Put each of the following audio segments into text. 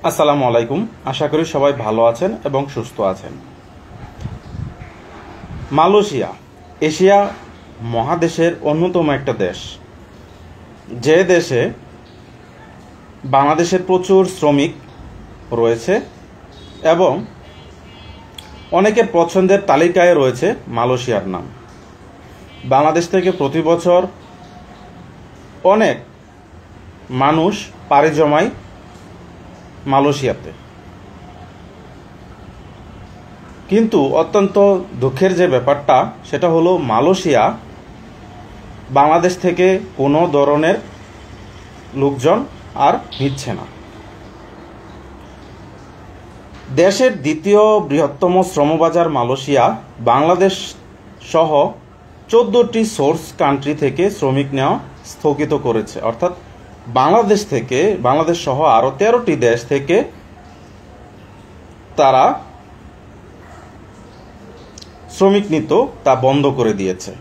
আসসালামু আলাইকুম। আশা করি সবাই ভালো আছেন এবং সুস্থ আছেন। মালয়েশিয়া এশিয়া মহাদেশের অন্যতম একটা দেশ, যে দেশে বাংলাদেশের প্রচুর শ্রমিক রয়েছে এবং অনেকের পছন্দের তালিকায় রয়েছে মালয়েশিয়ার নাম। বাংলাদেশ থেকে প্রতি বছর অনেক মানুষ পাড়ি জমায় মালয়েশিয়াতে। কিন্তু অত্যন্ত দুঃখের যে ব্যাপারটা, সেটা হলো মালয়েশিয়া বাংলাদেশ থেকে কোনো ধরনের লোকজন আর নিচ্ছে না। দেশের দ্বিতীয় বৃহত্তম শ্রমবাজার মালয়েশিয়া বাংলাদেশ সহ 14টি সোর্স কান্ট্রি থেকে শ্রমিক নেওয়া স্থগিত করেছে। অর্থাৎ বাংলাদেশ সহ আরও 13টি দেশ থেকে তারা শ্রমিক নিত, তা বন্ধ করে দিয়েছে।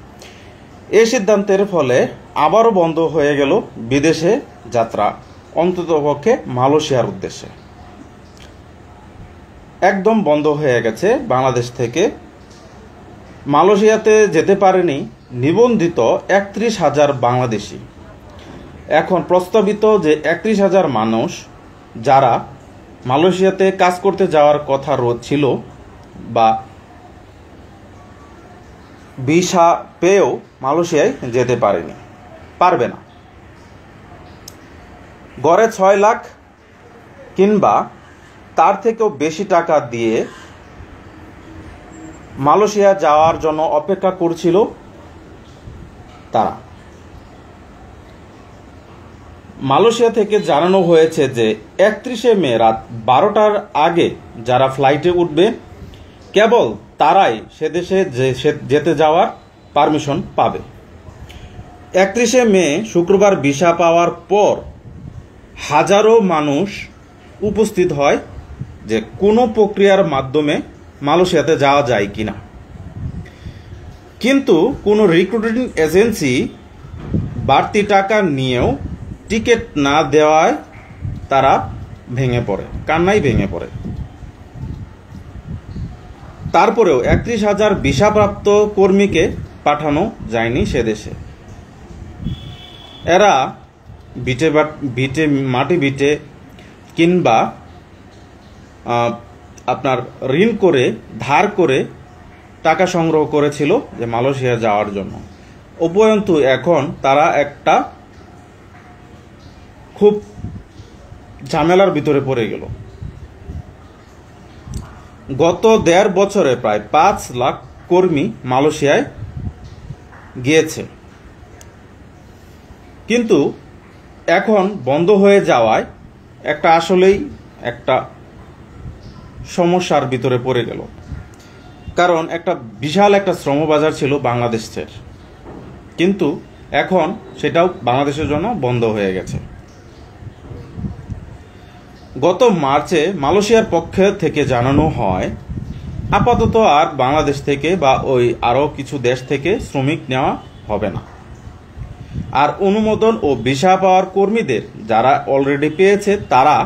এই সিদ্ধান্তের ফলে আবারও বন্ধ হয়ে গেল বিদেশে যাত্রা, অন্ততপক্ষে মালয়েশিয়ার উদ্দেশ্যে একদম বন্ধ হয়ে গেছে। বাংলাদেশ থেকে মালয়েশিয়াতে যেতে পারেনি নিবন্ধিত 31,000 বাংলাদেশি। এখন প্রস্তাবিত যে 31,000 মানুষ যারা মালয়েশিয়াতে কাজ করতে যাওয়ার কথা ছিল বা ভিসা পেয়েও মালয়েশিয়ায় যেতে পারবে না। গড়ে 6 লাখ কিংবা তার থেকেও বেশি টাকা দিয়ে মালয়েশিয়া যাওয়ার জন্য অপেক্ষা করছিল তারা। মালয়েশিয়া থেকে জানানো হয়েছে যে 31শে মে রাত 12টার আগে যারা ফ্লাইটে উঠবে কেবল তারাই সে দেশে যেতে যাওয়ার পারমিশন পাবে। 31শে মে শুক্রবার ভিসা পাওয়ার পর হাজারো মানুষ উপস্থিত হয় যে কোনো প্রক্রিয়ার মাধ্যমে মালয়েশিয়াতে যাওয়া যায় কিনা। কিন্তু কোনো রিক্রুটিং এজেন্সি বাড়তি টাকা নিয়েও টিকিট না দেওয়ায় তারা কান্নায় ভেঙে পড়ে। তারপরেও 31,000 ভিসাপ্রাপ্ত কর্মীকে পাঠানো যায়নি সে দেশে। এরা মাটি ভিটে কিংবা আপনার ঋণ করে ধার করে টাকা সংগ্রহ করেছিল যে মালয়েশিয়া যাওয়ার জন্য। উপরন্তু এখন তারা একটা খুব ঝামেলার ভিতরে পড়ে গেল। গত 1.5 বছরে প্রায় 5 লাখ কর্মী মালয়েশিয়ায় গিয়েছে, কিন্তু এখন বন্ধ হয়ে যাওয়ায় আসলেই একটা সমস্যার ভিতরে পড়ে গেল। কারণ বিশাল একটা শ্রমবাজার ছিল বাংলাদেশের, কিন্তু এখন সেটাও বাংলাদেশের জন্য বন্ধ হয়ে গেছে। গত মার্চে মালয়েশিয়ার পক্ষ থেকে জানানো হয় আপাতত আর বাংলাদেশ থেকে বা ওই আরও কিছু দেশ থেকে শ্রমিক নেওয়া হবে না। আর অনুমোদন ও ভিসা পাওয়ার কর্মীদের যারা অলরেডি পেয়েছে তারা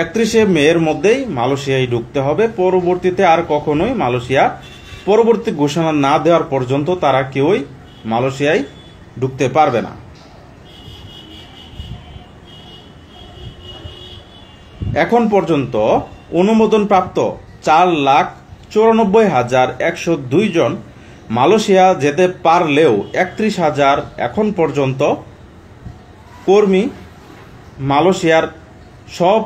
31শে মের মধ্যেই মালয়েশিয়ায় ঢুকতে হবে। পরবর্তীতে আর কখনোই পরবর্তী ঘোষণা না দেওয়ার পর্যন্ত তারা কেউই মালয়েশিয়ায় ঢুকতে পারবে না। এখন পর্যন্ত অনুমোদনপ্রাপ্ত 4,94,102 জন মালয়েশিয়া যেতে পারলেও 31,000 এখন পর্যন্ত কর্মী মালয়েশিয়ার সব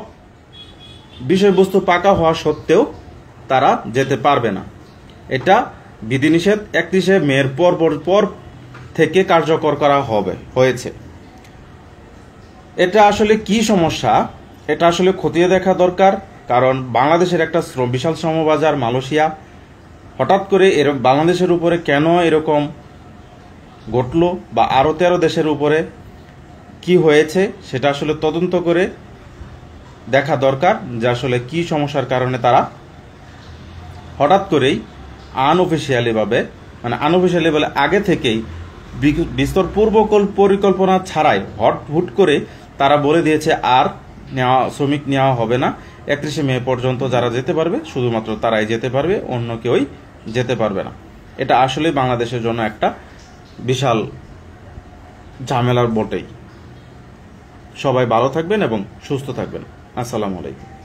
বিষয়বস্তু পাকা হওয়া সত্ত্বেও তারা যেতে পারবে না। এটা বিধিনিষেধ 31শে মের পর থেকে কার্যকর করা হয়েছে। এটা আসলে কি সমস্যা, এটা আসলে খতিয়ে দেখা দরকার। কারণ বাংলাদেশের একটা বিশাল শ্রমবাজার মালয়েশিয়া, হঠাৎ করে বাংলাদেশের উপরে কেন এরকম ঘটলো বা আরও 13 দেশের উপরে কি হয়েছে সেটা আসলে তদন্ত করে দেখা দরকার যে আসলে কি সমস্যার কারণে তারা হঠাৎ করেই আনঅফিসিয়ালি বলে আগে থেকেই বিস্তর পূর্ব পরিকল্পনা ছাড়াই হুট করে তারা বলে দিয়েছে আর শ্রমিক নেওয়া হবে না। 31শে মে পর্যন্ত যারা যেতে পারবে শুধুমাত্র তারাই যেতে পারবে, অন্য কেউই যেতে পারবে না। এটা আসলে বাংলাদেশের জন্য একটা বিশাল ঝামেলার বটেই। সবাই ভালো থাকবেন এবং সুস্থ থাকবেন। আসসালামু আলাইকুম।